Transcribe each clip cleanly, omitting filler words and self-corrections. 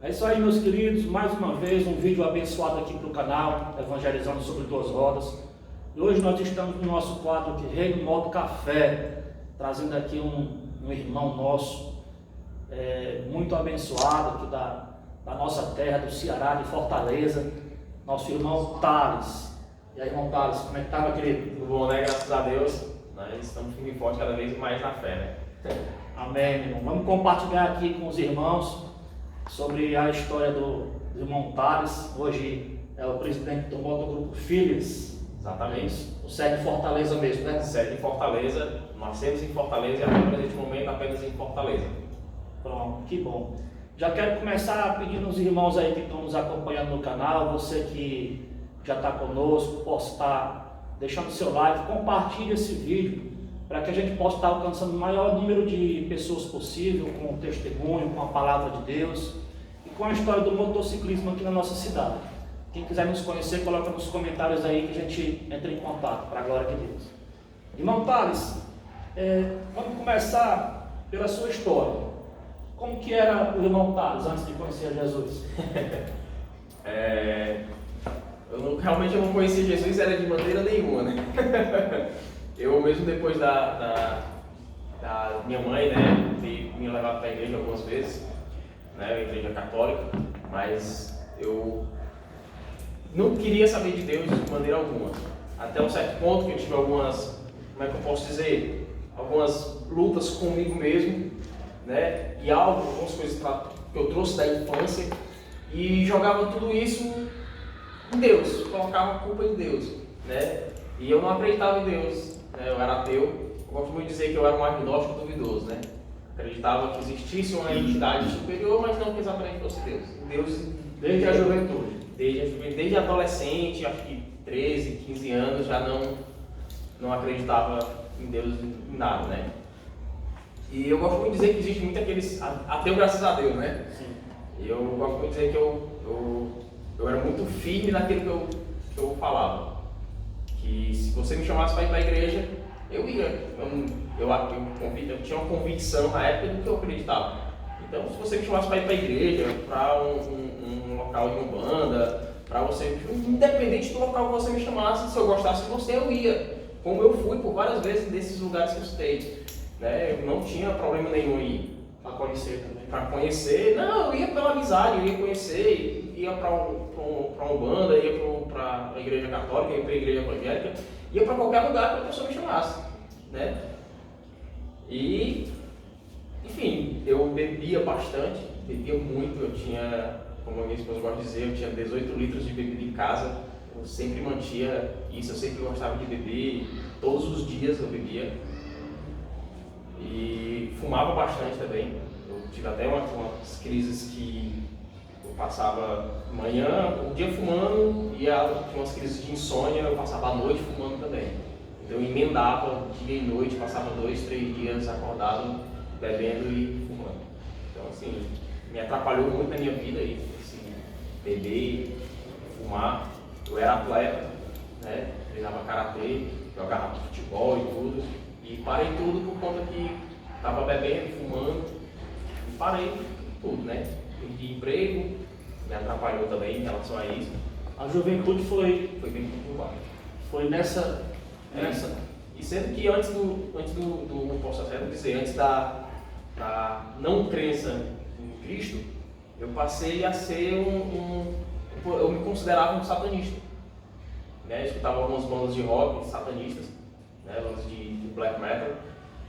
É isso aí, meus queridos, mais uma vez um vídeo abençoado aqui para o canal, Evangelizando sobre Duas Rodas. E hoje nós estamos no nosso quadro aqui, Reino Modo Café, trazendo aqui um irmão nosso, muito abençoado aqui da nossa terra, do Ceará, de Fortaleza, nosso irmão Thales. E aí, irmão Thales, como é que está, meu querido? Tudo bom, né? Graças a Deus, nós estamos firme e forte cada vez mais na fé, né? Amém, meu irmão. Vamos compartilhar aqui com os irmãos sobre a história do irmão Thales. Hoje é o presidente do Motogrupo Filhas. Exatamente. O sede em Fortaleza mesmo, né? Sede em Fortaleza, nascemos em Fortaleza e até neste momento apenas em Fortaleza. Pronto, que bom. Já quero começar pedindo aos irmãos aí que estão nos acompanhando no canal, você que já está conosco, possa estar deixando seu like, compartilhe esse vídeo para que a gente possa estar alcançando o maior número de pessoas possível com o testemunho, com a palavra de Deus e com a história do motociclismo aqui na nossa cidade. Quem quiser nos conhecer, coloca nos comentários aí que a gente entre em contato, para a glória de Deus. Irmão Thales, vamos começar pela sua história. Como que era o irmão Thales antes de conhecer Jesus? Realmente eu não conhecia Jesus, era de maneira nenhuma, né? Eu mesmo depois da minha mãe, né, me levar para a igreja algumas vezes, né, a igreja católica, mas eu não queria saber de Deus de maneira alguma. Até um certo ponto que eu tive algumas, como é que eu posso dizer, algumas lutas comigo mesmo, né, e algumas coisas que eu trouxe da infância e jogava tudo isso em Deus, colocava a culpa em Deus, né, e eu não acreditava em Deus. Eu era ateu, eu gosto muito de dizer que eu era um agnóstico duvidoso, né? Acreditava que existisse uma entidade superior, mas não que exatamente fosse Deus. Deus Desde a juventude. Desde adolescente, acho que 13, 15 anos, já não acreditava em Deus em nada, né? E eu gosto muito de dizer que existe muito aqueles ateu graças a Deus, né? Sim. E eu gosto muito de dizer que eu era muito firme naquilo que eu falava. Que se você me chamasse para ir para a igreja, eu ia. Eu tinha uma convicção na época do que eu acreditava. Então, se você me chamasse para ir para a igreja, para um local de umbanda, para você, independente do local que você me chamasse, se eu gostasse de você, eu ia. Como eu fui por várias vezes desses lugares que eu citei. Né? Eu não tinha problema nenhum em ir. Para conhecer também. Para conhecer, não, eu ia pela amizade, eu ia conhecer, ia para umbanda, ia para a igreja católica, ia para a igreja evangélica, ia para qualquer lugar que a pessoa me chamasse, né? E, enfim, eu bebia bastante, bebia muito, eu tinha, como a minha esposa gosta de dizer, eu tinha 18 litros de bebida em casa, eu sempre mantinha isso, eu sempre gostava de beber, todos os dias eu bebia. E fumava bastante também. Eu tive até umas crises que eu passava manhã, o dia fumando, e tinha umas crises de insônia, eu passava a noite fumando também. Então eu emendava dia e noite, passava 2, 3 dias acordado, bebendo e fumando. Então assim, me atrapalhou muito na minha vida isso, assim, beber, fumar. Eu era atleta, né? Treinava karatê, jogava futebol e tudo. E parei tudo por conta que estava bebendo, fumando, e parei tudo, né? Perdi emprego, me atrapalhou também em relação a isso. A juventude foi Bem conturbado. nessa. E sendo que antes do posso até dizer, antes da não crença em Cristo, eu passei a ser eu me considerava um satanista. Né? Eu escutava algumas bandas de rock satanistas, né, bandas de black metal,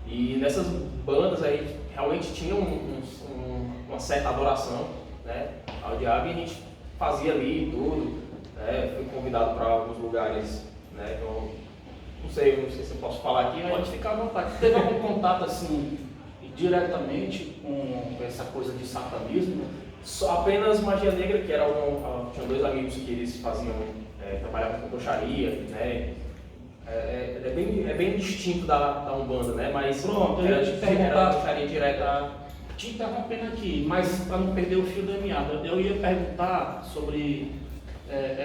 e nessas bandas aí realmente tinha uma certa adoração, né, ao diabo, e a gente fazia ali tudo, né, fui convidado para alguns lugares, né, então, não sei se eu posso falar aqui, mas... Pode ficar à vontade. Teve algum contato assim, diretamente com essa coisa de satanismo? Só apenas magia negra, que era tinha 2 amigos que eles faziam, trabalhavam com bruxaria, né. É bem distinto da Umbanda, né? Mas pronto, eu ia te perguntar, bruxaria direta. te interrompendo aqui, mas para não perder o fio da meada, eu ia perguntar sobre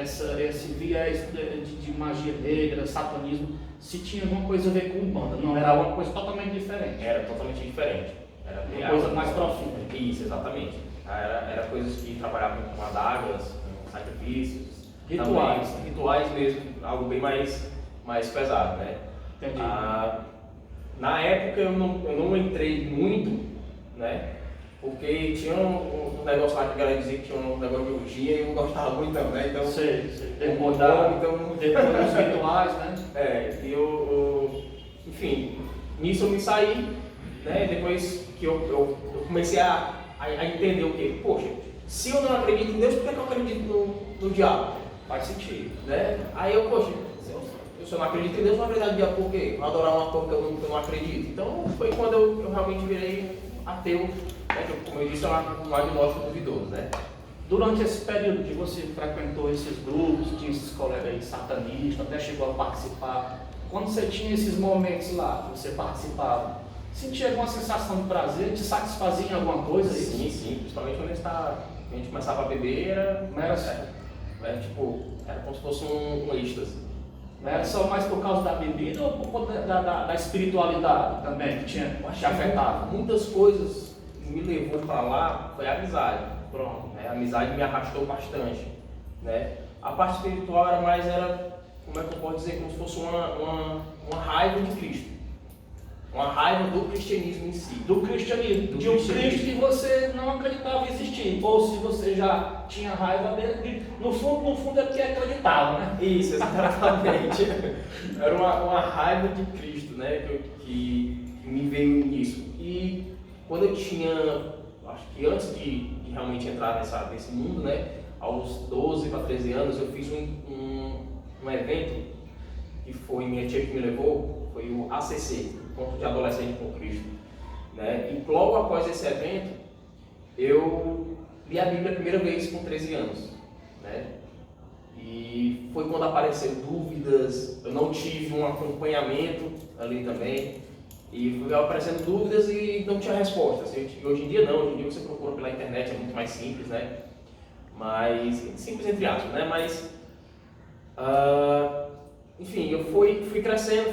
esse viés de magia negra, satanismo, se tinha alguma coisa a ver com Umbanda. Não, era alguma coisa totalmente diferente. Era totalmente diferente. Era uma coisa mais profunda. Isso, exatamente. Era coisas que trabalhavam com adagas, com sacrifícios, Rituais. também, rituais mesmo, algo bem mais pesado, né? Entendi. Na época eu não entrei muito, né? Porque tinha um negócio lá que a galera dizia que tinha um negócio de orgia e eu não gostava muito não, né? Então, Sei. depois Depois dos rituais, né? Enfim, nisso eu me saí, né? Depois que eu comecei a entender o quê? Poxa, se eu não acredito em Deus, por que eu acredito no diabo? Faz sentido. Né? Aí poxa, se eu não acredito em Deus, não acredito no diabo por quê? Vou adorar uma coisa que eu não acredito. Então foi quando eu realmente virei ateu, né? Como eu disse, é um agnóstico duvidoso, né? Durante esse período que você frequentou esses grupos, tinha esses colegas aí satanistas, até chegou a participar, quando você tinha esses momentos lá, que você participava, sentia alguma sensação de prazer, te satisfazia em alguma coisa? Sim, principalmente quando a gente começava a beber, era como se fosse um êxtase. Não era só mais por causa da bebida ou por conta da espiritualidade também, que te afetava? Muitas coisas me levou para lá, foi a amizade. Pronto. A amizade me arrastou bastante, né? A parte espiritual como é que eu posso dizer, como se fosse uma raiva de Cristo. Uma raiva do cristianismo em si. Do cristianismo. De um Cristo que você não acreditava existir. Ou se você já tinha raiva dele, no fundo é porque acreditava, né? Isso, exatamente. Era uma raiva de Cristo, né? Que me veio nisso. E quando eu tinha, acho que antes de realmente entrar nesse mundo, né? Aos 12 para 13 anos, eu fiz um evento que foi minha tia que me levou, foi o ACC, Encontro de Adolescente com Cristo, né? E logo após esse evento, eu li a Bíblia a primeira vez com 13 anos, né? E foi quando apareceram dúvidas, eu não tive um acompanhamento ali também, e foi aparecendo dúvidas e não tinha respostas. Hoje em dia não, hoje em dia você procura pela internet, é muito mais simples, né? Mas, simples entre aspas, né? Mas, enfim, eu fui crescendo,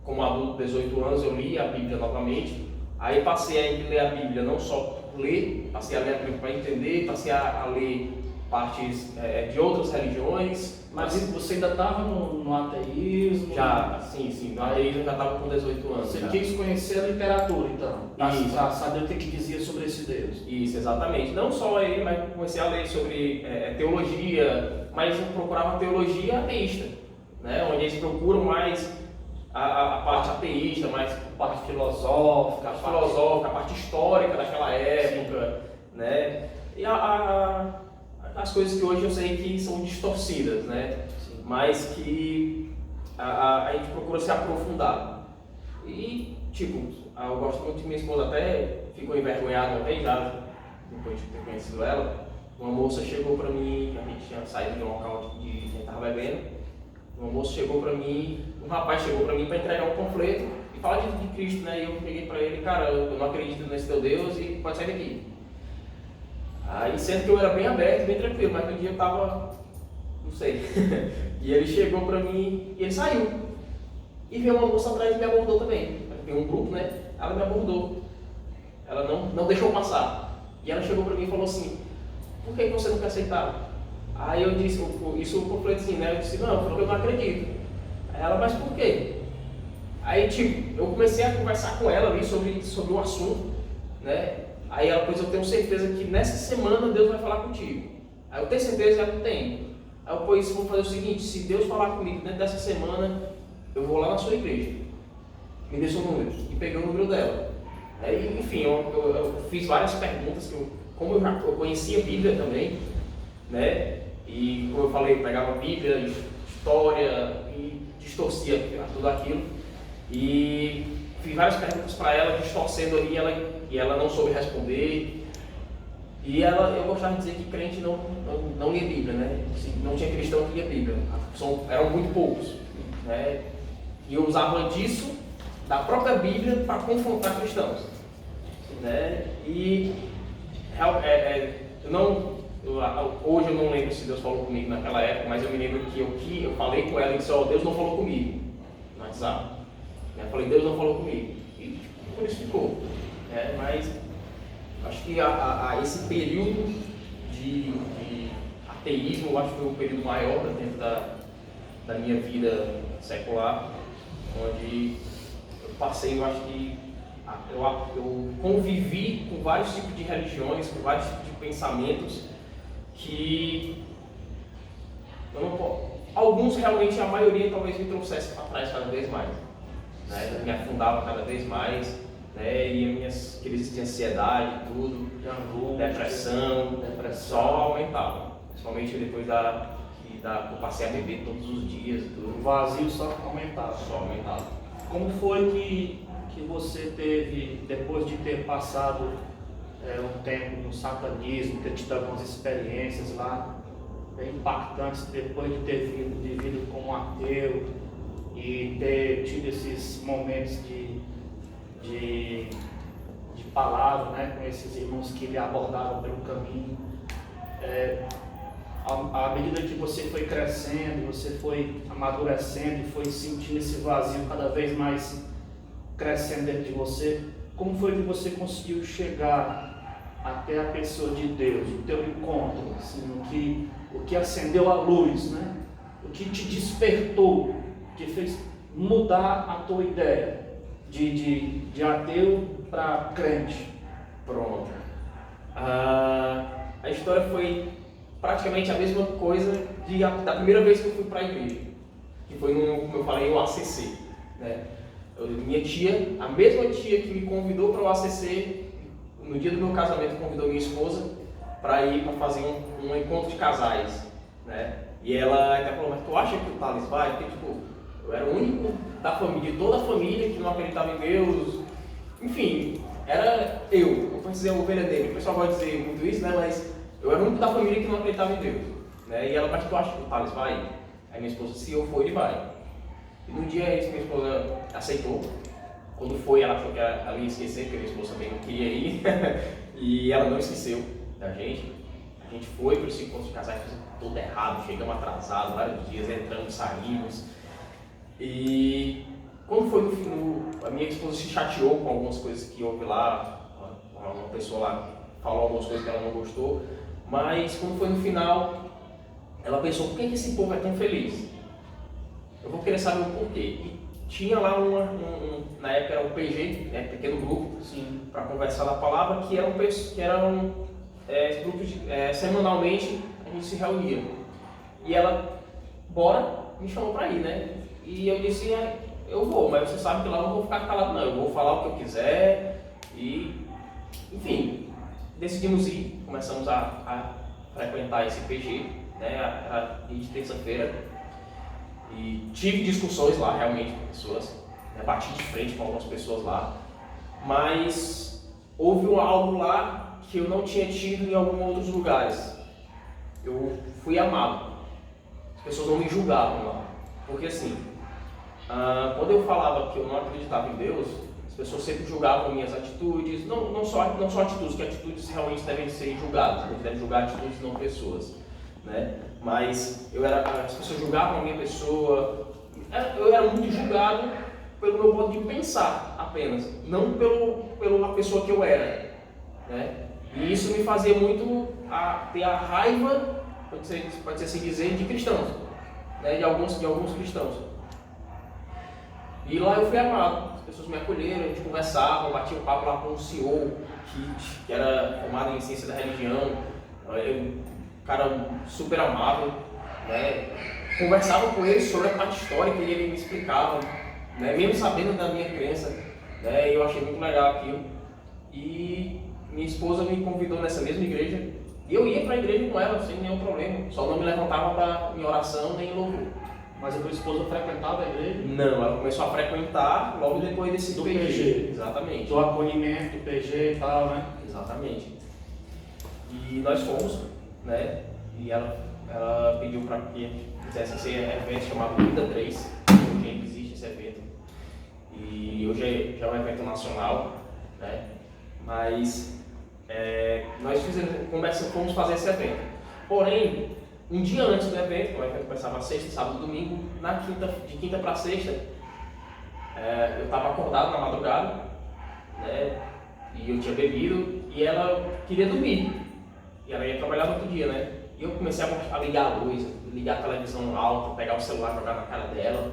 como adulto, 18 anos, eu li a Bíblia novamente. Aí passei a ler a Bíblia não só por ler, passei a ler a Bíblia para entender, passei a ler partes de outras religiões. Mas você ainda estava no ateísmo? Já, sim, no ateísmo eu já estava com 18 anos. Você já quis conhecer a literatura, então, para saber o que dizia sobre esse Deus. Isso, exatamente. Não só ele, mas comecei a ler sobre teologia, mas eu procurava teologia ateísta, né? Onde eles procuram mais a parte ateísta, mais a parte filosófica, a parte histórica daquela época, né? E as coisas que hoje eu sei que são distorcidas, né? Sim. Mas que a gente procura se aprofundar. E, eu gosto muito de minha esposa, até ficou envergonhada uma vez, já, depois de ter conhecido ela. Uma moça chegou pra mim, a gente tinha saído de um local que a gente estava bebendo. Uma moça chegou pra mim, um rapaz chegou pra mim para entregar um panfleto e falar de Cristo, né? E eu peguei pra ele, cara, eu não acredito nesse teu Deus e pode sair daqui. Aí, sendo que eu era bem aberto, bem tranquilo, mas no dia eu tava, não sei. E ele chegou pra mim e ele saiu. E veio uma moça atrás e me abordou também. Tem um grupo, né? Ela me abordou. Ela não deixou passar. E ela chegou pra mim e falou assim, por que você não quer aceitar? Aí eu disse, isso o panfletozinho, né? Eu disse, não, porque eu não acredito. Aí ela, mas por quê? Aí, eu comecei a conversar com ela ali sobre o assunto, né? Aí ela, pois eu tenho certeza que nessa semana Deus vai falar contigo. Aí eu tenho certeza, ela não tem. Aí eu, pois vou fazer o seguinte, se Deus falar comigo dentro dessa semana, eu vou lá na sua igreja. Me dê seu número. E peguei o número dela. Aí, enfim, eu fiz várias perguntas, como eu conhecia a Bíblia também, né? E como eu falei, eu pegava a Bíblia, história e distorcia tudo aquilo. E fiz várias perguntas para ela, distorcendo ali, e ela não soube responder. E eu gostava de dizer que crente não lia Bíblia, né? Assim, não tinha cristão que lia Bíblia. Eram muito poucos, né? E eu usava disso, da própria Bíblia, para confrontar cristãos, né? E hoje eu não lembro se Deus falou comigo naquela época, mas eu me lembro que eu falei com ela e disse, Deus não falou comigo no WhatsApp. Eu falei, Deus não falou comigo. E por isso ficou. né? Mas acho que esse período de ateísmo, eu acho que foi o período maior dentro da minha vida secular, onde eu passei, eu acho que eu convivi com vários tipos de religiões, com vários tipos de pensamentos que eu não posso, alguns realmente, a maioria talvez me trouxesse para trás cada vez mais, né? Me afundava cada vez mais, né? E as minhas crises de ansiedade, tudo, De angústia, depressão só aumentavam, principalmente depois que eu passei a beber todos os dias, tudo. O vazio só aumentava. Só aumentava. Como foi que você teve, depois de ter passado um tempo no satanismo, ter tido algumas experiências lá bem impactantes, depois de ter vivido como ateu e ter tido esses momentos de palavra, né, com esses irmãos que lhe abordaram pelo caminho, à medida que você foi crescendo, você foi amadurecendo e foi sentindo esse vazio cada vez mais crescendo dentro de você, como foi que você conseguiu chegar até a pessoa de Deus, o teu encontro, assim, o que acendeu a luz, né? O que te despertou, que fez mudar a tua ideia de ateu para crente? Pronto. A história foi praticamente a mesma coisa da primeira vez que eu fui para a igreja, que foi como eu falei, o ACC, né? A mesma tia que me convidou para o ACC, no dia do meu casamento, convidou minha esposa para ir para fazer um encontro de casais, né? E ela até falou, mas tu acha que o Thales vai? Porque, tipo, eu era o único da família, de toda a família que não acreditava em Deus, enfim, era eu posso dizer a ovelha dele, o pessoal pode dizer muito isso, né? Mas eu era o único da família que não acreditava em Deus, né? E ela, mas tu acha que o Thales vai? Aí minha esposa, se eu for, ele vai. E no dia esse, minha esposa aceitou. Quando foi, ela achou que ela ia esquecer, porque minha esposa também não queria ir. E ela não esqueceu da gente. A gente foi para esse encontro de casais, fizemos tudo errado, chegamos atrasados vários dias, entramos, saímos. E quando foi no fim, a minha esposa se chateou com algumas coisas que houve lá. Uma pessoa lá falou algumas coisas que ela não gostou. Mas quando foi no final, ela pensou, por que esse povo é tão feliz? Eu vou querer saber o porquê. E tinha lá na época era o PG, né, pequeno grupo, para conversar da palavra, que eram grupos semanalmente a gente se reunia. E ela, bora, me chamou para ir, né? E eu disse, eu vou, mas você sabe que lá eu não vou ficar calado não, eu vou falar o que eu quiser. E, enfim, decidimos ir, começamos a frequentar esse PG, né, de terça-feira. E tive discussões lá realmente com pessoas, né, bati de frente com algumas pessoas lá, mas houve algo lá que eu não tinha tido em alguns outros lugares. Eu fui amado, as pessoas não me julgavam lá, porque assim, quando eu falava que eu não acreditava em Deus, as pessoas sempre julgavam minhas atitudes, não só atitudes, que atitudes realmente devem ser julgadas, a gente deve julgar atitudes, não pessoas, né? Mas as pessoas julgavam a minha pessoa, eu era muito julgado pelo meu modo de pensar apenas, não pela pessoa que eu era, né? E isso me fazia muito ter a raiva, pode ser assim dizer, de cristãos, né? de alguns cristãos. E lá eu fui amado, as pessoas me acolheram, a gente conversava, batia um papo lá com um senhor que era formado em ciência da religião, um cara super amável, né? Conversava com ele sobre a parte histórica e ele me explicava, né? Mesmo sabendo da minha crença, né? E eu achei muito legal aquilo. E minha esposa me convidou nessa mesma igreja e eu ia para a igreja com ela sem nenhum problema, só não me levantava em oração nem em louvor. Mas a tua esposa frequentava a igreja? Não, ela começou a frequentar logo depois desse do PG. Exatamente. Do acolhimento, do PG e tal, né? Exatamente. E nós fomos, né? E ela pediu para que fizesse esse evento chamado Vida 3. Hoje ainda existe esse evento. E hoje já é um evento nacional, né? Mas nós fomos fazer esse evento. Porém, um dia antes do evento, o evento começava sexta, sábado e domingo, de quinta para sexta, eu estava acordado na madrugada, né? E eu tinha bebido e ela queria dormir. E ela ia trabalhar no outro dia, né? E eu comecei a ligar a luz, ligar a televisão alta, pegar o celular, jogar na cara dela,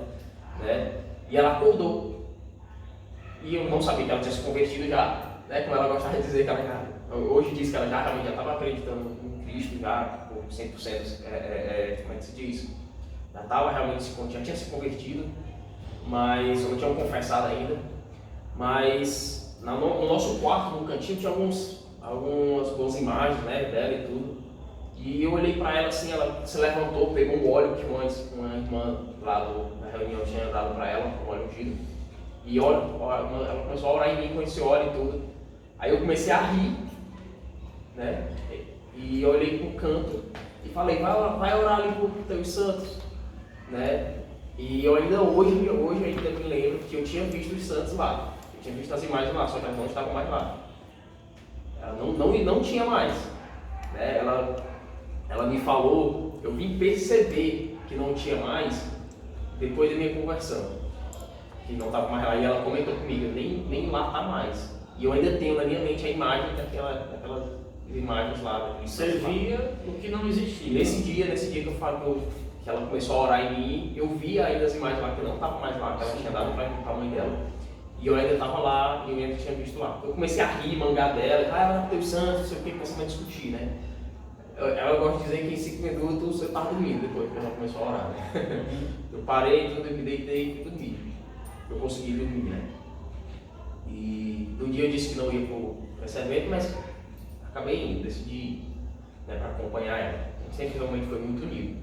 né? E ela acordou. E eu não sabia que ela tinha se convertido já, né? Como ela gostava de dizer que ela já... Hoje diz que ela já realmente estava acreditando em Cristo, já por 100%, como é que se diz? Já estava realmente, já tinha se convertido, mas eu não tinha confessado ainda. Mas no nosso quarto, no cantinho, tinha algumas boas imagens, né, dela e tudo. E eu olhei para ela assim, ela se levantou, pegou um óleo que uma irmã lá da reunião tinha dado para ela, um óleo ungido. E ela começou a orar em mim com esse óleo e tudo. Aí eu comecei a rir, né? E eu olhei pro canto e falei, vai orar ali por teus santos, né? E eu ainda hoje ainda me lembro que eu tinha visto os santos lá. Eu tinha visto as imagens lá, só que elas não estavam mais lá. Ela não tinha mais, né? Ela me falou, eu vim perceber que não tinha mais depois da minha conversão. Que não estava mais lá, e ela comentou comigo, nem lá está mais. E eu ainda tenho na minha mente a imagem daquelas imagens lá. Você via o que não existia. Nesse dia que eu falo que ela começou a orar em mim, eu vi ainda as imagens lá que eu não estava mais lá, que ela tinha dado para a mãe dela. E eu ainda estava lá e eu ainda tinha visto lá. Eu comecei a rir, mangar dela, ela teu santo, não sei o que, começamos a discutir, né? Ela gosta de dizer que em 5 minutos eu estava dormindo depois que ela começou a orar, né? Eu parei, tudo, eu me deitei e fui dormir. Eu consegui dormir, né? E no dia eu disse que não ia para esse evento, mas acabei indo, decidi ir, né, para acompanhar ela. A gente sempre realmente foi muito unido.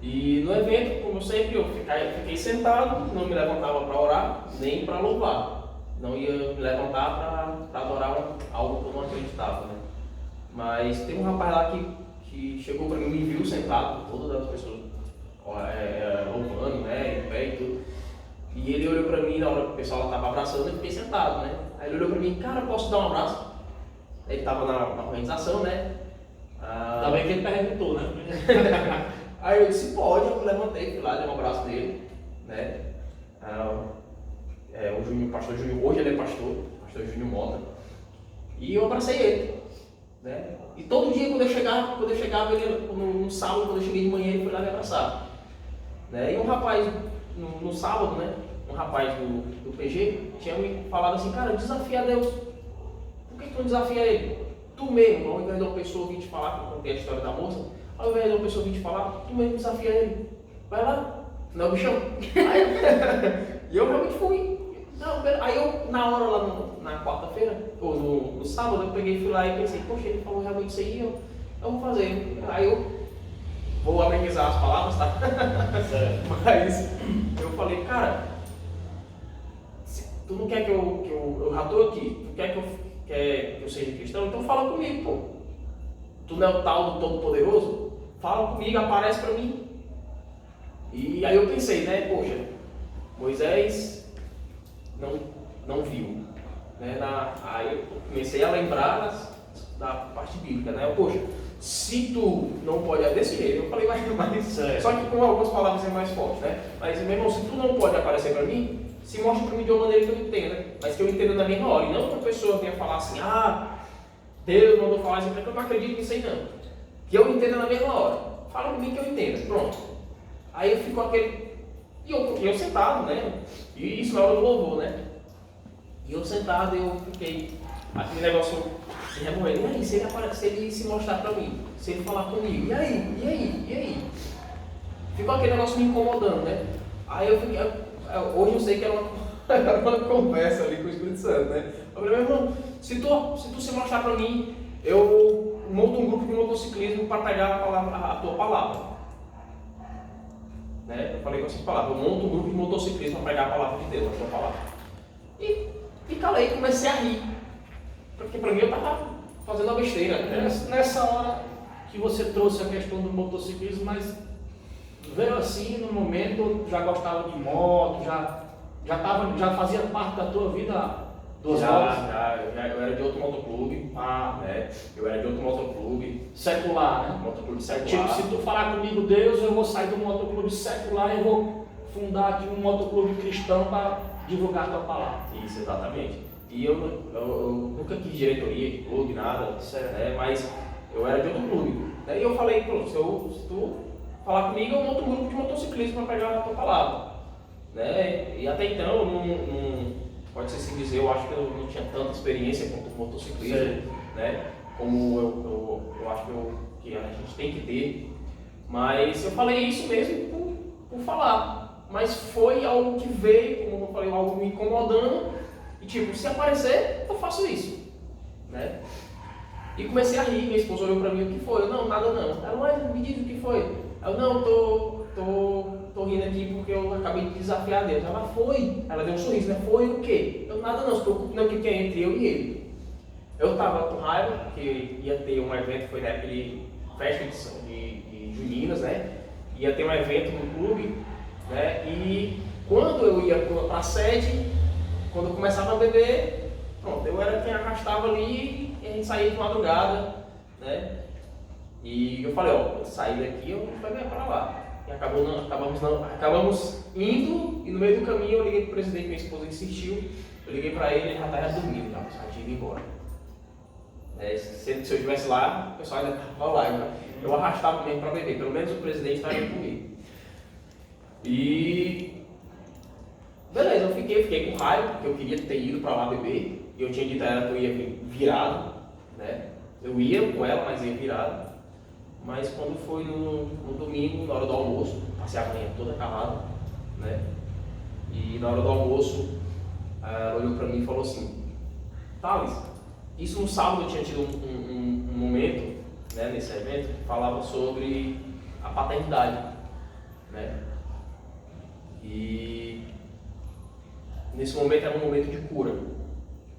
E no evento, como sempre, eu fiquei sentado, não me levantava para orar, nem para louvar. Não ia me levantar para adorar algo que eu não acreditava, né? Mas tem um rapaz lá que chegou para mim, me viu sentado, todas as pessoas louvando, né, em pé e tudo. E ele olhou pra mim na hora que o pessoal estava abraçando, eu fiquei sentado, né? Aí ele olhou pra mim, cara, posso dar um abraço? Ele estava na organização, né? Ainda bem que ele perguntou, né? Aí eu disse, pode, eu levantei, fui lá, dei um abraço dele, né? O pastor Júnior, hoje ele é pastor Júnior Mota. E eu abracei ele, né? E todo dia quando eu chegava ele, no sábado, quando eu cheguei de manhã, ele foi lá me abraçar. Né? E um rapaz, no sábado, né? Um rapaz do PG tinha me falado assim, cara, desafia Deus. Por que tu não desafia ele? Tu mesmo, ao invés de uma pessoa vir te falar, que eu contei a história da moça, ao invés de uma pessoa vir te falar, tu mesmo desafia ele. Vai lá, não, bichão. E eu realmente fui. Não, aí eu, na hora lá na quarta-feira, ou no sábado, eu peguei, fui lá e pensei, poxa, ele falou realmente isso aí, eu vou fazer. Aí eu vou amenizar as palavras, tá? Mas eu falei, cara, tu não quer que eu já tô aqui, tu quer que eu seja cristão? Então fala comigo, pô. Tu não é o tal do Todo-Poderoso? Fala comigo, aparece pra mim. E aí eu pensei, né, poxa, Moisés não viu. Né? Aí eu comecei a lembrar da parte bíblica, né? Poxa, se tu não pode, desse jeito, eu falei, mas só que com algumas palavras é mais forte, né? Mas, meu irmão, se tu não pode aparecer para mim, se mostra para mim de uma maneira que eu entenda, mas que eu entenda na mesma hora. E não que a pessoa venha falar assim, Deus mandou falar isso, porque eu não acredito nisso aí não. Que eu entenda na mesma hora. Fala comigo que eu entenda, pronto. Aí eu fico aquele... E eu sentado, né? E isso na hora do louvor, né? E eu sentado, eu fiquei... Aquele negócio me remoendo. E aí, se ele se mostrar pra mim? Se ele falar comigo? E aí? Ficou aquele negócio me incomodando, né? Aí eu fiquei... Hoje eu sei que era uma conversa ali com o Espírito Santo, né? Eu falei, meu irmão, se tu se mostrar pra mim, eu monto um grupo de motociclismo para pegar a tua palavra. Né? Eu falei com essas palavras, eu monto um grupo de motociclismo para pegar a palavra de Deus, a tua palavra. E calei, comecei a rir. Porque para mim eu estava fazendo uma besteira. Né? Nessa hora que você trouxe a questão do motociclismo, mas veio assim no momento, já gostava de moto, já fazia parte da tua vida dos motos? Eu era de outro motoclube. Né? Eu era de outro motoclube. Secular, né? Motoclube secular. Tipo, se tu falar comigo, Deus, eu vou sair do motoclube secular e eu vou fundar aqui um motoclube cristão para divulgar a tua palavra. Isso, exatamente. E eu nunca quis diretoria de clube, nada, né? Mas eu era de outro clube. Né? E eu falei, pô, se tu falar comigo, eu monto um grupo de motociclismo para pegar a tua palavra. Né? E até então, pode ser assim dizer, eu acho que eu não tinha tanta experiência com o motociclismo, né? Como eu acho que a gente tem que ter. Mas eu falei isso mesmo por falar. Mas foi algo que veio, como eu falei, algo me incomodando. E tipo, se aparecer, eu faço isso. Né? E comecei a rir, minha esposa olhou pra mim, o que foi? Eu, não, nada não. Ela, mas me diz o que foi. Eu, não, tô rindo aqui porque eu acabei de desafiar Deus. Ela, foi. Ela deu um sorriso, né? Foi o quê? Eu, nada não, se preocupe não, que é entre eu e ele. Eu tava com raiva, porque ia ter um evento, foi na época de festa de juninas, né? Ia ter um evento no clube, né? E quando eu ia pra sede, quando eu começava a beber, pronto, eu era quem arrastava ali e a gente saía de madrugada, né? E eu falei, ó, eu saí daqui, eu vou beber para lá. E acabamos indo e no meio do caminho eu liguei pro presidente, minha esposa insistiu, eu liguei para ele já estava dormindo, já tinha ido embora. Se eu estivesse lá, o pessoal ainda estava lá, eu arrastava mesmo para beber, pelo menos o presidente estava indo comigo. E beleza, eu fiquei com raiva, porque eu queria ter ido para lá beber, e eu tinha dito a ela que eu ia virado, né? Eu ia com ela, mas ia virado. Mas quando foi no domingo, na hora do almoço, passei a manhã toda calada, né? E na hora do almoço, ela olhou para mim e falou assim, Thales, isso no sábado eu tinha tido um momento, né, nesse evento, que falava sobre a paternidade, né? E nesse momento era um momento de cura,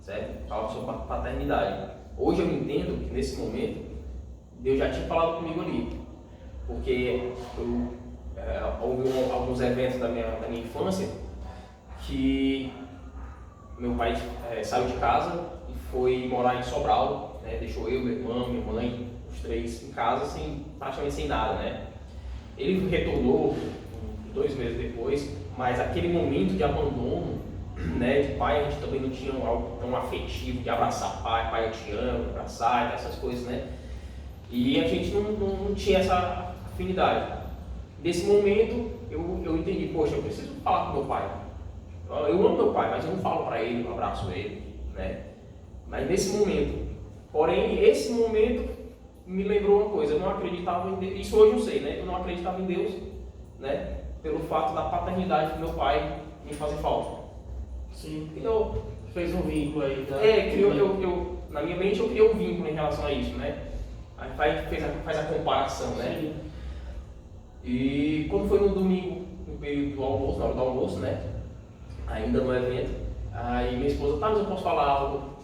certo? Falava sobre a paternidade. Hoje eu entendo que nesse momento Deus já tinha falado comigo ali, porque houve alguns eventos da minha infância que meu pai saiu de casa e foi morar em Sobral, né? Deixou eu, meu irmão, minha mãe, os três em casa, praticamente sem nada, né? Ele retornou 2 meses depois, mas aquele momento de abandono, né, de pai, a gente também não tinha algo tão afetivo de abraçar pai eu te amo, abraçar, essas coisas, né? E a gente não tinha essa afinidade. Nesse momento, eu entendi, poxa, eu preciso falar com meu pai. Eu amo meu pai, mas eu não falo para ele, não abraço ele, né? Mas nesse momento, porém, esse momento me lembrou uma coisa, eu não acreditava em Deus, isso hoje eu sei, né? Eu não acreditava em Deus, né? Pelo fato da paternidade do meu pai me fazer falta. Sim, Então, fez um vínculo aí. Na minha mente eu criei um vínculo em relação a isso, né? Aí faz a comparação, né? Sim. E quando foi no domingo, no período do almoço, na hora do almoço, né? Ainda no evento, aí minha esposa, tá, mas eu posso falar algo,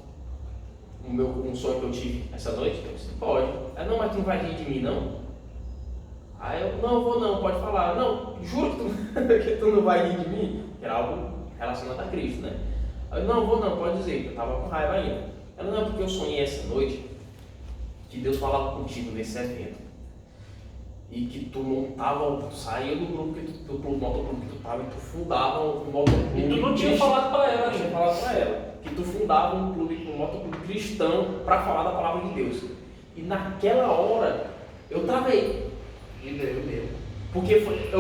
um sonho que eu tive essa noite? Eu disse, pode. Ela, não, mas tu não vai rir de mim, não? Aí eu, não, vou não, pode falar. Não, juro que tu não vai rir de mim? Que era algo relacionado a Cristo, né? Aí eu, não, vou não, pode dizer, que eu estava com raiva ainda. Ela, não, porque eu sonhei essa noite que Deus falava contigo nesse evento. E que tu montava, tu saía do grupo do motoclube que tu estava e tu fundava um motoclube. E tu não tinha falado para ela, Eu tinha falado para ela. Que tu fundava um motoclube cristão para falar da palavra de Deus. E naquela hora, eu travei. Porque foi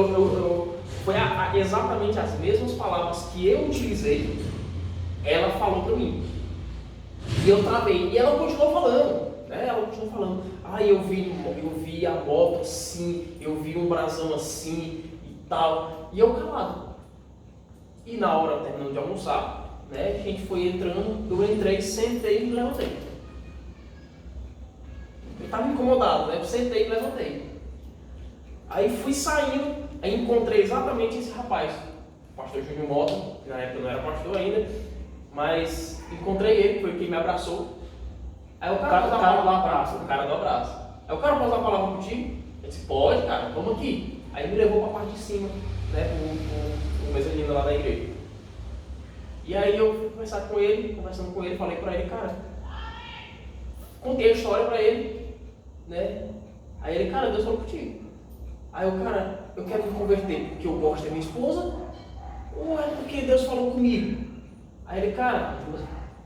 exatamente as mesmas palavras que eu utilizei, ela falou para mim. E eu travei. E ela continuou falando, né? Ela continuou falando. Eu vi a moto assim, eu vi um brasão assim e tal. E eu calado. E na hora, terminando de almoçar, né? A gente foi entrando, eu entrei, sentei e me levantei. Eu estava incomodado, né? Eu sentei e me levantei. Aí fui saindo, aí encontrei exatamente esse rapaz, o pastor Júnior Mota, que na época não era pastor ainda, mas encontrei ele, foi quem me abraçou. Aí o cara do abraço. Aí o cara pode dar uma palavra contigo? Eu disse, pode, cara, vamos aqui. Aí me levou para a parte de cima, né, o mezanino lá da igreja. E aí eu fui conversando com ele, falei para ele, cara, contei a história para ele, né? Aí ele, cara, Deus falou contigo. Aí o cara, eu quero me converter porque eu gosto da minha esposa ou é porque Deus falou comigo? Aí ele, cara,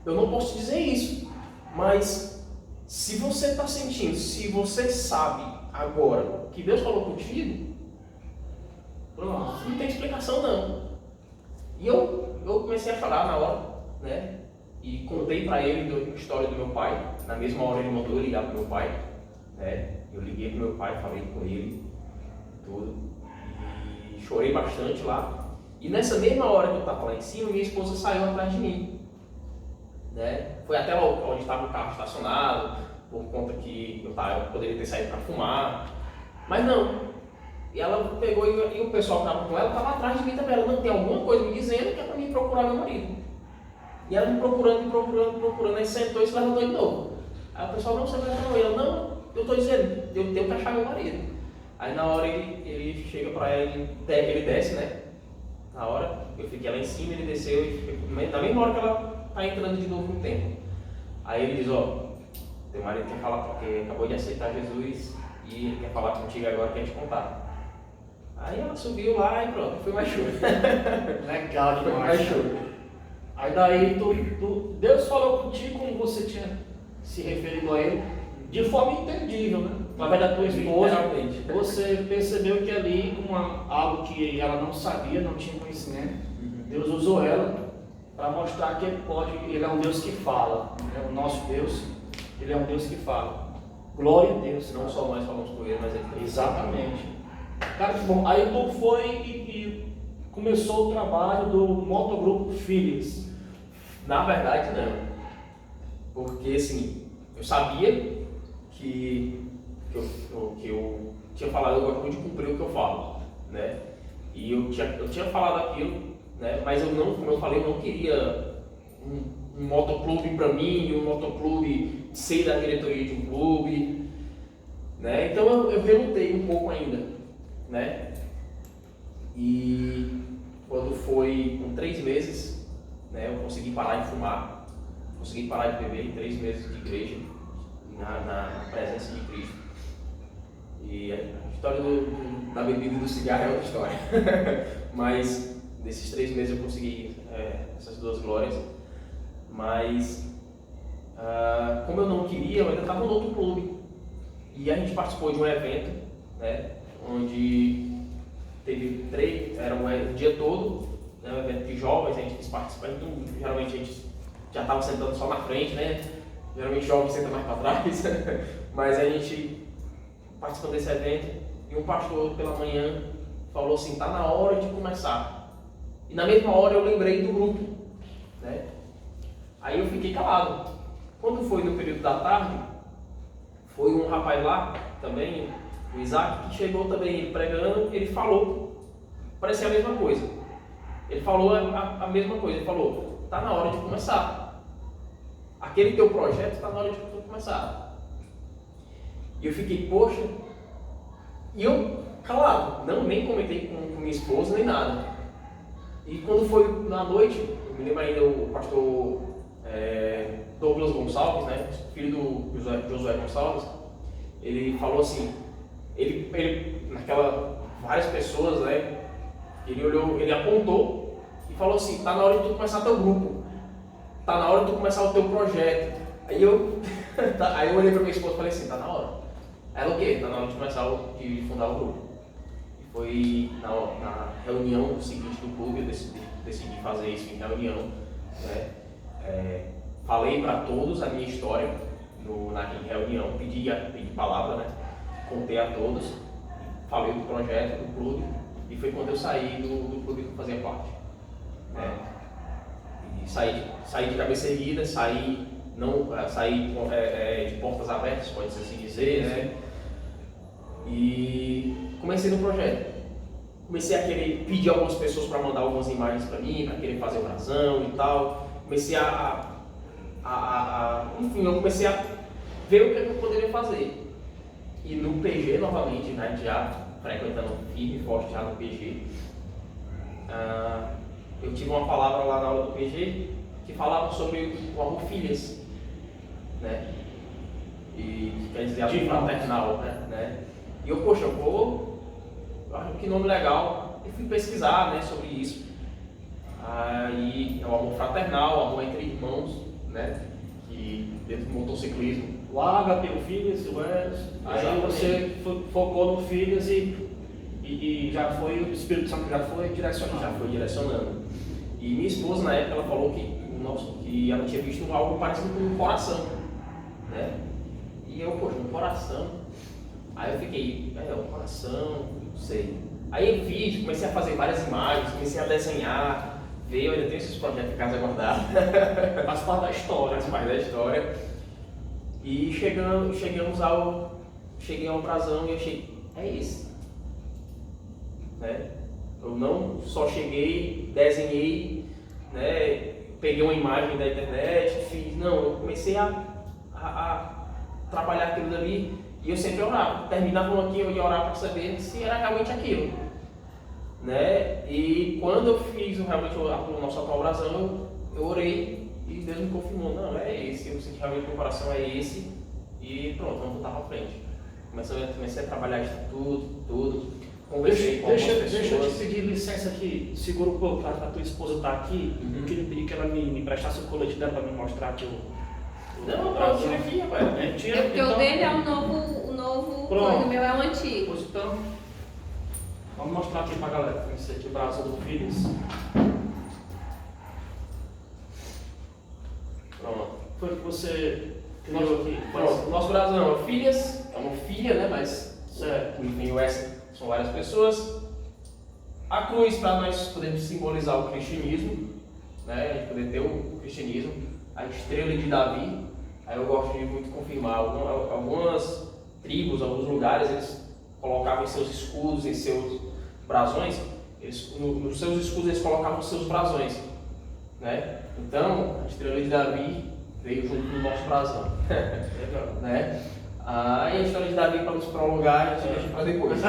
eu não posso te dizer isso, mas se você está sentindo, se você sabe agora que Deus falou contigo, pronto, não tem explicação não. E eu comecei a chorar na hora, né? E contei para ele a história do meu pai. Na mesma hora ele mandou eu ligar para meu pai, né? Eu liguei para meu pai, falei com ele, tudo, e chorei bastante lá. E nessa mesma hora que eu estava lá em cima, minha esposa saiu atrás de mim, né? Foi até onde estava o carro estacionado, por conta que eu poderia ter saído para fumar, mas não. E ela pegou e o pessoal que estava com ela estava atrás de mim também. Ela não tem alguma coisa me dizendo que é para mim procurar meu marido. E ela me procurando, aí sentou e se levantou de novo. Aí o pessoal, não, você vai não. E ela, não, eu estou dizendo, eu tenho que achar meu marido. Aí na hora ele chega para ela, ele desce, né? Na hora, eu fiquei lá em cima, ele desceu e na mesma hora que ela está entrando de novo no templo. Aí ele diz, ó, teu marido quer falar porque acabou de aceitar Jesus e ele quer falar contigo agora, quer te contar. Aí ela subiu lá e pronto, foi mais choro. Legal Foi demais. mais choro. Aí daí Deus falou contigo como você tinha se referido a ele, de forma entendível, né? Através da tua esposa, Literalmente. você percebeu que ali, algo que ela não sabia, não tinha conhecimento, Deus usou ela para mostrar que Ele é um Deus que fala, é o nosso Deus, Ele é um Deus que fala. Glória a Deus. Não só nós falamos com ele, mas ele também. Exatamente. Cara, que bom. Aí tu foi e começou o trabalho do Motogrupo Filhos. Na verdade, não. Porque, assim, eu sabia que eu tinha falado, eu gosto muito de cumprir o que eu falo, né? E eu tinha falado aquilo, né? Mas eu não, como eu falei, eu não queria um motoclube para mim, um motoclube ser da diretoria de um clube, né? Então eu relutei um pouco ainda, né? E quando foi com 3 meses, né, eu consegui parar de fumar, consegui parar de beber em 3 meses de igreja, na presença de Cristo. E a história da bebida e do cigarro é outra história. Mas nesses 3 meses eu consegui essas 2 glórias. Mas como eu não queria, eu ainda estava no outro clube. E a gente participou de um evento, né, onde teve 3, era um dia todo, né, um evento de jovens, a gente quis participar, então geralmente a gente já estava sentando só na frente, né? Geralmente jovens sentam mais para trás, mas a gente participou desse evento e um pastor pela manhã falou assim, tá na hora de começar. E na mesma hora eu lembrei do grupo, né? Aí eu fiquei calado. Quando foi no período da tarde, foi um rapaz lá também, o Isaac, que chegou também, ele pregando, ele falou, parecia a mesma coisa. Ele falou a mesma coisa, ele falou, tá na hora de começar. Aquele teu projeto está na hora de começar. E eu fiquei, poxa, e eu calado, nem comentei com minha esposa nem nada. E quando foi na noite, eu me lembro ainda o pastor Douglas Gonçalves, né, filho do Josué Gonçalves, ele falou assim, ele naquela várias pessoas, né, ele olhou, ele apontou e falou assim, tá na hora de tu começar teu grupo. Tá na hora de tu começar o teu projeto. Aí eu olhei pra minha esposa e falei assim, tá na hora. Ela o quê? Tá na hora de começar de fundar o grupo. E foi na reunião seguinte do clube, eu decidi fazer isso em reunião, né? Falei para todos a minha história em reunião, pedi palavra, né? Contei a todos, falei do projeto, do clube, e foi quando eu saí do clube que eu fazia parte, né? Saí de cabeça erguida, saí de portas abertas, pode-se assim dizer, né? E comecei no projeto. Comecei a querer pedir algumas pessoas para mandar algumas imagens para mim, para querer fazer oração e tal. Comecei enfim, eu comecei a ver o que eu poderia fazer. E no PG novamente, né, já frequentando firme e forte já no PG, eu tive uma palavra lá na aula do PG que falava sobre o amor filhas, né? E quer dizer amor fraternal, né? E eu, poxa, que nome legal. E fui pesquisar, né, sobre isso. Aí é o amor fraternal, o amor entre irmãos, né? né? Que dentro do motociclismo. O Ágape, o Filhas, o Wes. Aí você focou no Filhas e já foi, o Espírito Santo já foi direcionando. Já foi direcionando. E minha esposa, na época, ela falou que ela tinha visto algo parecido com um coração, né? E eu, poxa, um coração. Aí eu fiquei, um coração, não sei. Aí eu fiz, comecei a fazer várias imagens, comecei a desenhar, ver, eu ainda tenho esses projetos em casa guardados. Faz parte da história. Faz parte da história. E cheguei ao brasão e achei, é esse. Né? Eu não só cheguei, desenhei, né? Peguei uma imagem da internet, fiz, não, eu comecei a trabalhar aquilo dali e eu sempre orava. Terminava um aqui, eu ia orar para saber se era realmente aquilo. Né? E quando eu fiz realmente o nosso atual brasão, eu orei e Deus me confirmou, não, é esse, eu senti realmente que o coração é esse e pronto, vamos botar para frente. Comecei a trabalhar isso tudo. Conversei com algumas pessoas. Deixa eu te pedir licença aqui, segura um pouco, a tua esposa está aqui, eu queria pedir que ela me emprestasse o colete dela para me mostrar aqui Não, pronto, tira aqui, rapaz. É porque o dele é o novo coisa, o meu é o antigo. Pois então, vamos mostrar aqui para a galera, esse aqui, o braço do Filhos. Pronto. Foi o que você criou aqui? Pronto, nosso brasão é Filhas, é uma filha, né, mas Certo. enfim, o S são várias pessoas. A cruz para nós podermos simbolizar o cristianismo, né, a gente poder ter o cristianismo. A estrela de Davi, aí eu gosto de muito confirmar, algumas tribos, alguns lugares, eles colocavam em seus escudos, em seus brasões, nos seus escudos eles colocavam seus brasões, né? Então, a estrela de Davi veio junto no nosso brasão. Legal. Né? E a história de Davi, para nos prolongar, a gente deixa para depois.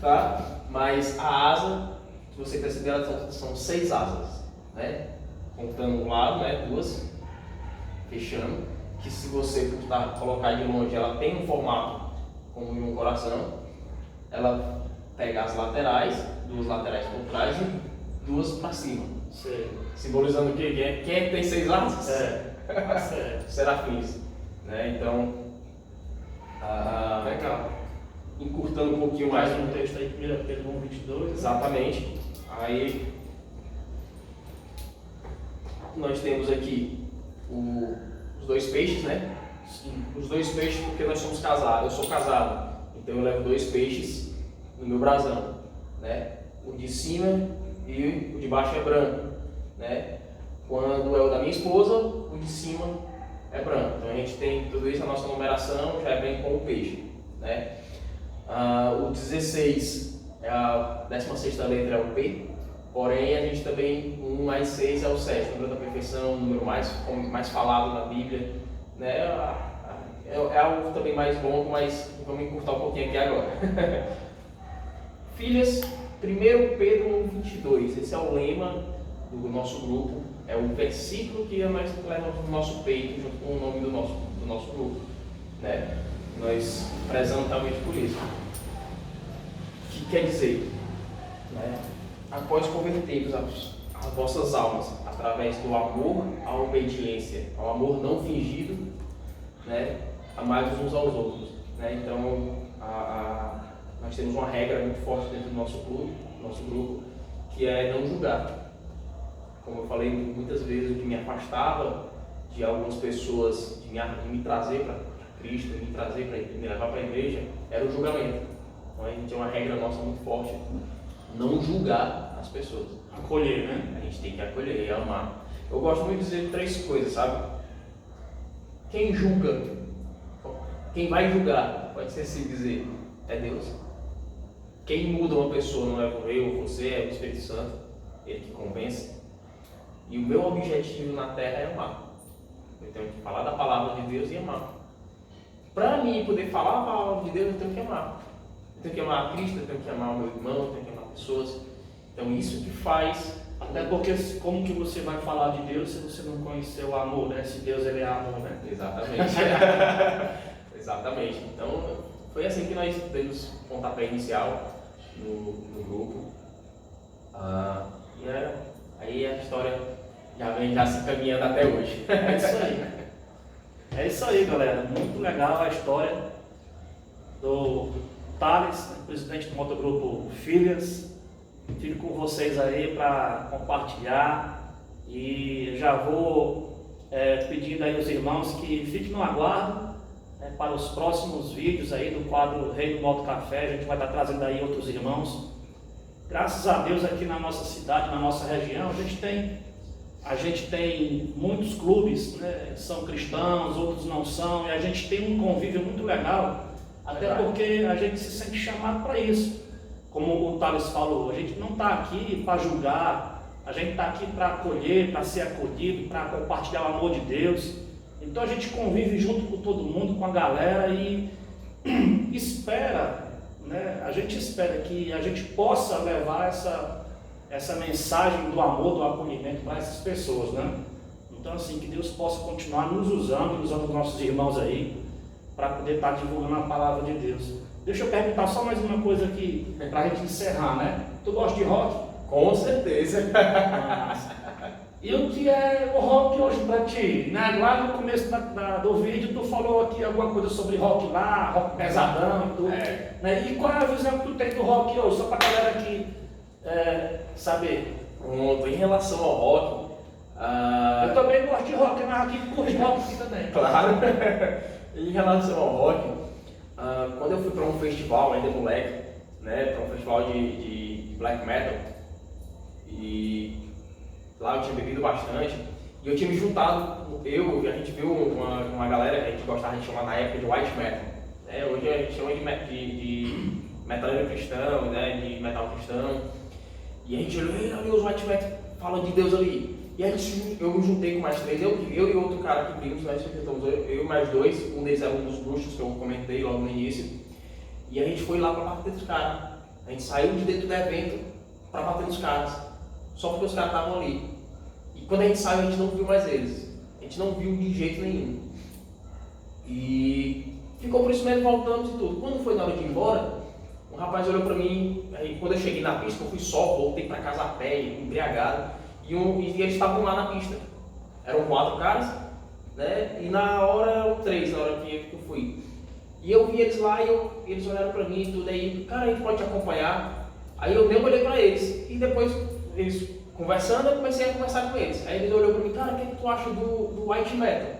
Tá? Mas a asa, se você perceber, são 6 asas, né? Contando um lado, né? 2, fechando, que se você colocar de longe, ela tem um formato como de um coração. Ela pega as laterais, 2 laterais por trás e 2 para cima. Sei. Simbolizando o quê? Quem é que tem 6 asas? Certo. Serafins. Né? Então, Legal. encurtando um pouquinho mais. Mais um texto aí, 1 Pedro 1:22. Exatamente. Aí nós temos aqui os 2 peixes, né? Sim. Os 2 peixes porque nós somos casados. Eu sou casado, então eu levo 2 peixes no meu brasão, né? O de cima e o de baixo é branco, né? Quando é o da minha esposa, o de cima é branco. Então a gente tem tudo isso, a nossa numeração já vem com o peixe, né? O 16 é a 16ª letra, é o P, porém a gente também, 1 mais 6 é o 7, número da perfeição, o número mais falado na Bíblia, né? É algo também mais longo, mas vamos encurtar um pouquinho aqui agora. Filhas, 1 Pedro 1:22, esse é o lema do nosso grupo, é o versículo que nós levamos no nosso peito, junto com o nome do nosso grupo, né? Nós prezamos realmente por isso. O que quer dizer? Né? Após convertermos as vossas almas através do amor à obediência, ao amor não fingido, né? Amados uns aos outros, né? Então, nós temos uma regra muito forte dentro do nosso grupo, que é não julgar. Como eu falei muitas vezes, o que me afastava de algumas pessoas, de me trazer para Cristo, me levar para a igreja, era o julgamento. Então a gente tem uma regra nossa muito forte, não julgar as pessoas. Acolher, né? A gente tem que acolher e amar. Eu gosto muito de dizer 3 coisas, sabe? Quem julga, quem vai julgar, pode ser assim dizer, é Deus. Quem muda uma pessoa não é eu ou você, é o Espírito Santo, ele que convence. E o meu objetivo na terra é amar. Eu tenho que falar da palavra de Deus e amar. Para mim poder falar a palavra de Deus, eu tenho que amar. Eu tenho que amar a Cristo, eu tenho que amar o meu irmão, eu tenho que amar pessoas. Então isso que faz. Até porque como que você vai falar de Deus se você não conhecer o amor, né? Se Deus ele é amor, né? Exatamente. Exatamente. Então foi assim que nós demos pontapé inicial no grupo. Aí a história Já vem já se caminhando até hoje. É isso aí. É isso aí, galera. Muito legal a história do Thales, né, presidente do Motogrupo Filhas. Fico com vocês aí para compartilhar e já vou pedindo aí aos irmãos que fiquem no aguardo, né, para os próximos vídeos aí do quadro Rei do Moto Café. A gente vai estar trazendo aí outros irmãos. Graças a Deus aqui na nossa cidade, na nossa região, a gente tem muitos clubes, né, são cristãos, outros não são, e a gente tem um convívio muito legal, até porque a gente se sente chamado para isso. Como o Thales falou, a gente não está aqui para julgar, a gente está aqui para acolher, para ser acolhido, para compartilhar o amor de Deus. Então a gente convive junto com todo mundo, com a galera e espera, né, a gente espera que a gente possa levar essa mensagem do amor, do acolhimento para essas pessoas, né? Então assim, que Deus possa continuar nos usando os nossos irmãos aí, para poder estar divulgando a palavra de Deus. Deixa eu perguntar só mais uma coisa aqui, para a gente encerrar, né? Tu gosta de rock? Com certeza. E o que é o rock hoje para ti? Né? Lá no começo do vídeo tu falou aqui alguma coisa sobre rock lá, rock pesadão e tudo. Né? E qual é a visão que tu tem do rock hoje? Só para a galera aqui saber. Pronto, em relação ao rock... Eu também gosto de rock, mas aqui curte rock aqui também. Claro. Em relação ao rock, quando eu fui para um festival, ainda moleque, né, para um festival de black metal, e lá eu tinha bebido bastante, e eu tinha me juntado, a gente viu uma galera que a gente gostava de chamar na época de white metal, né, hoje a gente chama de metal cristão, né, de metal cristão, e a gente olhou, ali os white metal falam de Deus ali. E aí eu me juntei com mais 3, eu e outro cara que vimos, nós enfrentamos eu e mais 2, um deles era um dos bruxos que eu comentei logo no início, e a gente foi lá para bater dos caras. A gente saiu de dentro do evento para bater nos caras, só porque os caras estavam ali. E quando a gente saiu, a gente não viu mais eles, a gente não viu de jeito nenhum. E ficou por isso mesmo, voltamos e tudo. Quando foi na hora de ir embora, um rapaz olhou para mim, aí quando eu cheguei na pista, eu fui só, voltei para casa a pé, embriagado. E eles estavam lá na pista. Eram 4 caras, né? E na hora eram 3, na hora que eu fui. E eu vi eles lá e eles olharam pra mim e tudo aí, cara, a gente pode te acompanhar. Aí eu nem olhei pra eles. E depois, eles conversando, eu comecei a conversar com eles. Aí eles olharam pra mim, cara, o que tu acha do white metal?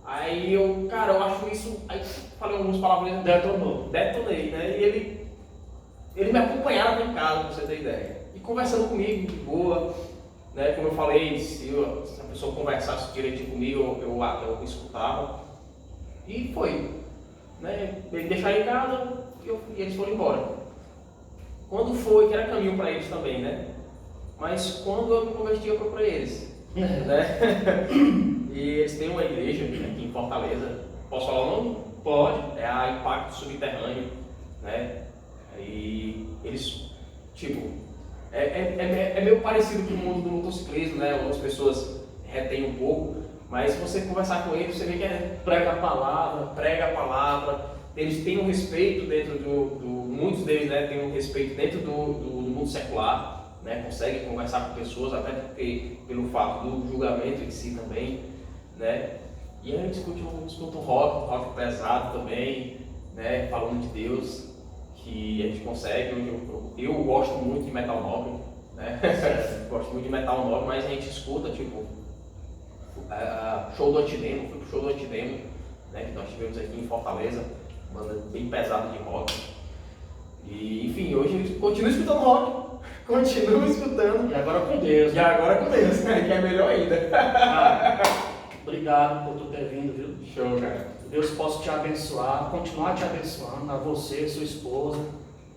Aí eu, cara, eu acho isso... Aí falei algumas palavras, detonei, né? E ele me acompanharam até em casa, pra você ter ideia. E conversando comigo, de boa. Né, como eu falei, se a pessoa conversasse direitinho comigo, eu escutava. E foi. Né, ele deixaram em casa e eles foram embora. Quando foi, que era caminho para eles também, né? Mas quando eu me converti, eu procurei eles. Né? E eles têm uma igreja aqui em Fortaleza. Posso falar o nome? Pode. É a Impacto Subterrâneo. Né? E eles, tipo... É meio parecido com o mundo do motociclismo, né? Algumas pessoas retêm um pouco, mas se você conversar com eles, você vê que prega a palavra, eles têm um respeito dentro muitos deles, né, têm um respeito dentro do mundo secular, né? Conseguem conversar com pessoas, até porque, pelo fato do julgamento em si também, né? E aí eles escutam rock pesado também, né? Falando de Deus. Que a gente consegue, eu gosto muito de metal nobre, né? Gosto muito de metal nobre, mas a gente escuta, tipo, show do Antidemo, fui pro show do Antidemo, né, que nós tivemos aqui em Fortaleza, banda bem pesada de rock. E, enfim, hoje eu continuo escutando rock, continuo escutando. E agora com Deus. E agora com Deus, né? Que é melhor ainda. Obrigado por tu ter vindo, viu? Show, cara. Deus possa te abençoar, continuar te abençoando, a você, sua esposa,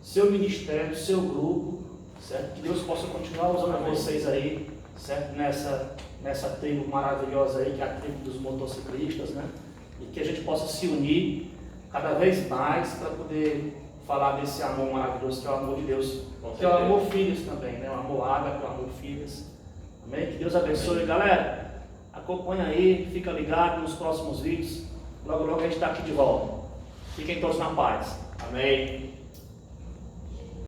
seu ministério, seu grupo, certo? Que Deus possa continuar usando vocês aí, certo? Nessa tribo maravilhosa aí, que é a tribo dos motociclistas, né? E que a gente possa se unir cada vez mais para poder falar desse amor maravilhoso que é o amor de Deus, que é o amor filhos também, né? O amor ágape, o amor filhos. Amém? Que Deus abençoe. Galera, acompanha aí, fica ligado nos próximos vídeos. Logo, logo a gente está aqui de volta. Fiquem todos na paz. Amém.